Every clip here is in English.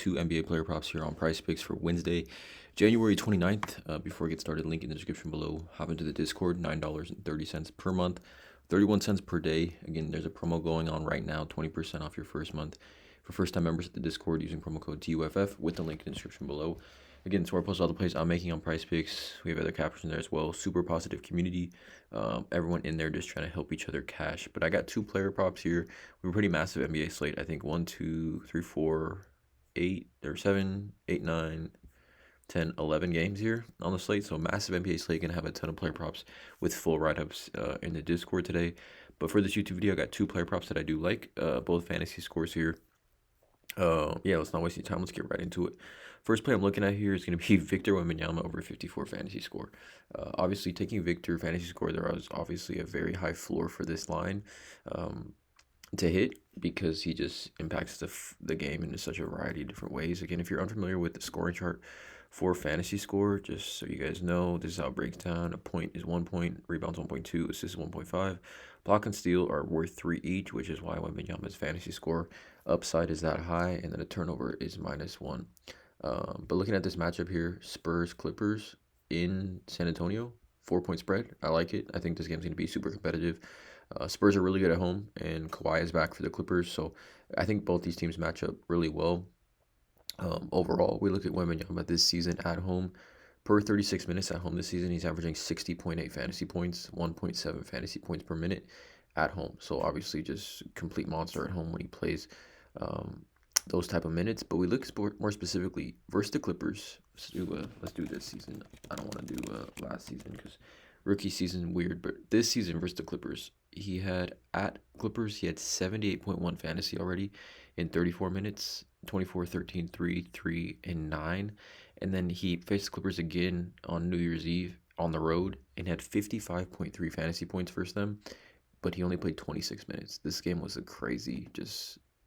two NBA player props here on PrizePicks for Wednesday, January 29th. Before we get started, link in the description below. Hop into the Discord, $9.30 per month, 31 cents per day. Again, there's a promo going on right now, 20% off your first month for first-time members at the Discord using promo code TUFF with the link in the description below. Again, so I post all the plays I'm making on PrizePicks. We have other captions there as well. Super positive community. Everyone in there just trying to help each other cash. But I got two player props here. We were pretty massive NBA slate. I think 1, 2, 3, 4, 8 or 7, 8, 9, 10, 11 games here on the slate. So massive NBA slate. Gonna have a ton of player props with full write-ups in the Discord today. But for this YouTube video, I got two player props that I do like. Both fantasy scores here. Yeah, let's not waste any time. Let's get right into it. First play I'm looking at here is going to be Victor Wembanyama over 54 fantasy score. Obviously, taking Victor fantasy score, there was obviously a very high floor for this line to hit because he just impacts the game in such a variety of different ways. Again, if you're unfamiliar with the scoring chart for fantasy score, just so you guys know, this is how it breaks down. A point is 1 point, rebounds 1.2, assists 1.5. Block and steal are worth 3 each, which is why Wembanyama's fantasy score upside is that high, and then a turnover is -1. But looking at this matchup here, Spurs Clippers in San Antonio, 4-point spread. I like it. I think this game's going to be super competitive. Spurs are really good at home, and Kawhi is back for the Clippers, so I think both these teams match up really well. Overall, we look at Wembanyama this season at home. Per 36 minutes at home this season, he's averaging 60.8 fantasy points, 1.7 fantasy points per minute at home. So obviously just complete monster at home when he plays those type of minutes. But we look more specifically versus the Clippers. Let's do this season. I don't want to do last season because rookie season weird. But this season versus the Clippers, he had 78.1 fantasy already in 34 minutes. 24, 13, 3, 3, and 9. And then he faced the Clippers again on New Year's Eve on the road and had 55.3 fantasy points versus them, but he only played 26 minutes. This game was a crazy,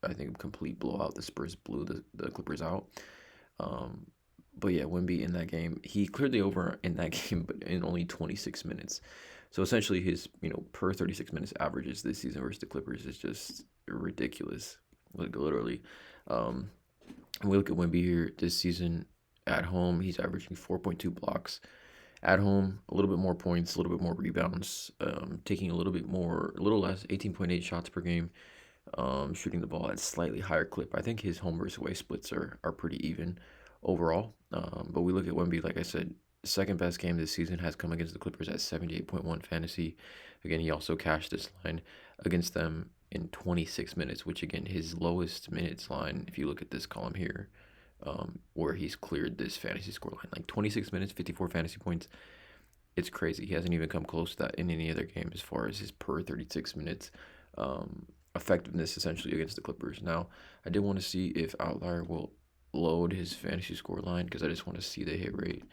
I think, complete blowout. The Spurs blew the Clippers out. But yeah, Wemby in that game, he cleared the over in that game, but in only 26 minutes. So essentially his, per 36 minutes averages this season versus the Clippers is just ridiculous. Like literally. And we look at Wemby here this season at home. He's averaging 4.2 blocks at home, a little bit more points, a little bit more rebounds, taking a little less, 18.8 shots per game, shooting the ball at slightly higher clip. I think his home versus away splits are pretty even overall. But we look at Wemby, like I said, second best game this season has come against the Clippers at 78.1 fantasy. Again, he also cashed this line against them in 26 minutes, which again, his lowest minutes line, if you look at this column here, where he's cleared this fantasy score line, like 26 minutes, 54 fantasy points. It's crazy. He hasn't even come close to that in any other game as far as his per 36 minutes effectiveness essentially against the Clippers. Now, I did want to see if Outlier will load his fantasy score line because I just want to see the hit rate.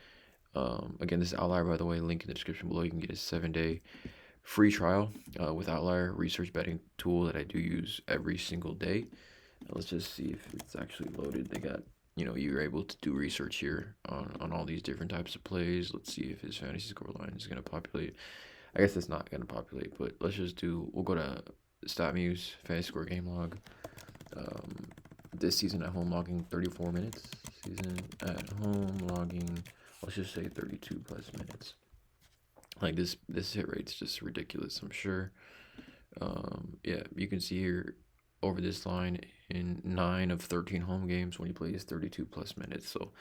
Again, this is Outlier, by the way, link in the description below. You can get a 7-day free trial with Outlier, research betting tool that I do use every single day. Let's just see if it's actually loaded. They got, you're able to do research here on all these different types of plays. Let's see if his fantasy score line is going to populate. I guess it's not going to populate, but we'll go to StatMuse, fantasy score game log. This season at home logging 34 minutes. Season at home logging, let's just say 32 plus minutes. Like this hit rate's just ridiculous, I'm sure. Yeah, you can see here over this line in 9 of 13 home games when he plays 32 plus minutes. So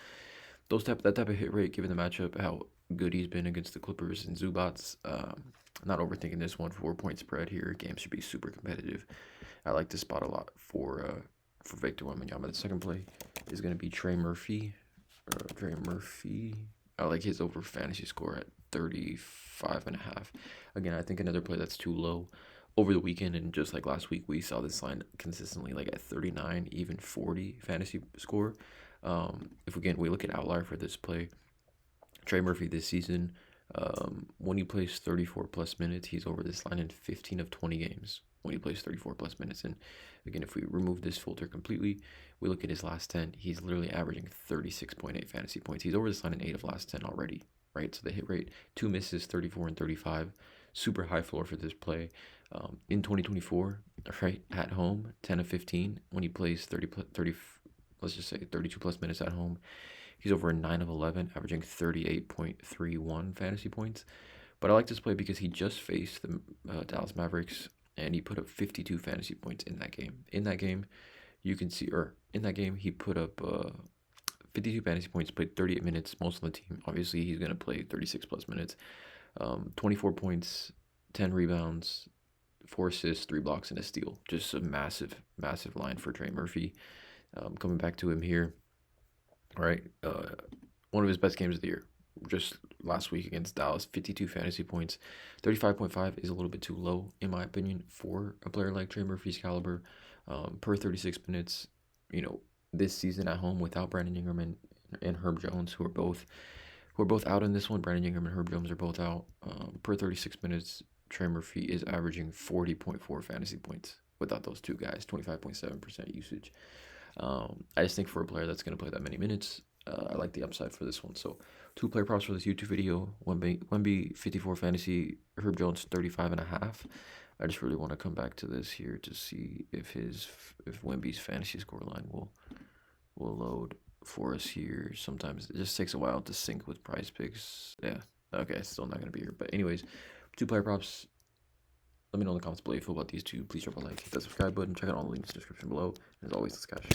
that type of hit rate, given the matchup, how good he's been against the Clippers and Zubats. Not overthinking this one. 4-point spread here. Game should be super competitive. I like this spot a lot for Victor Wembanyama. The second play is going to be Trey Murphy. I like his over fantasy score at 35.5. Again, I think another play that's too low over the weekend, and just like last week, we saw this line consistently like at 39, even 40 fantasy score. If we look at Outlier for this play, Trey Murphy this season, when he plays 34 plus minutes, he's over this line in 15 of 20 games when he plays 34 plus minutes. And again, if we remove this filter completely, we look at his last 10, he's literally averaging 36.8 fantasy points. He's over this line in 8 of last 10 already, right? So the hit rate, 2 misses, 34 and 35, super high floor for this play. In 2024, right, at home, 10 of 15 when he plays 30 let's just say 32 plus minutes at home. He's over 9 of 11, averaging 38.31 fantasy points. But I like this play because he just faced the Dallas Mavericks and he put up 52 fantasy points in that game. In that game, you can see, or in that game, he put up 52 fantasy points, played 38 minutes, most of the team. Obviously, he's going to play 36 plus minutes. 24 points, 10 rebounds, 4 assists, 3 blocks, and a steal. Just a massive, massive line for Trey Murphy. Coming back to him here, all right, one of his best games of the year. Just last week against Dallas, 52 fantasy points. 35.5 is a little bit too low, in my opinion, for a player like Trey Murphy's caliber. Per 36 minutes, this season at home without Brandon Ingram and Herb Jones, who are both out in this one. Brandon Ingram and Herb Jones are both out. Per 36 minutes, Trey Murphy is averaging 40.4 fantasy points without those two guys, 25.7% usage. I just think for a player that's going to play that many minutes, I like the upside for this one. So 2 player props for this YouTube video. Wemby 54 fantasy, Herb Jones 35.5. I just really want to come back to this here to see if Wemby's fantasy score line will load for us here. Sometimes it just takes a while to sync with PrizePicks. Yeah, okay, still not going to be here. But anyways, 2 player props. Let me know in the comments below if you feel about these two. Please drop a like, hit that subscribe button, check out all the links in the description below. And as always, let's cash.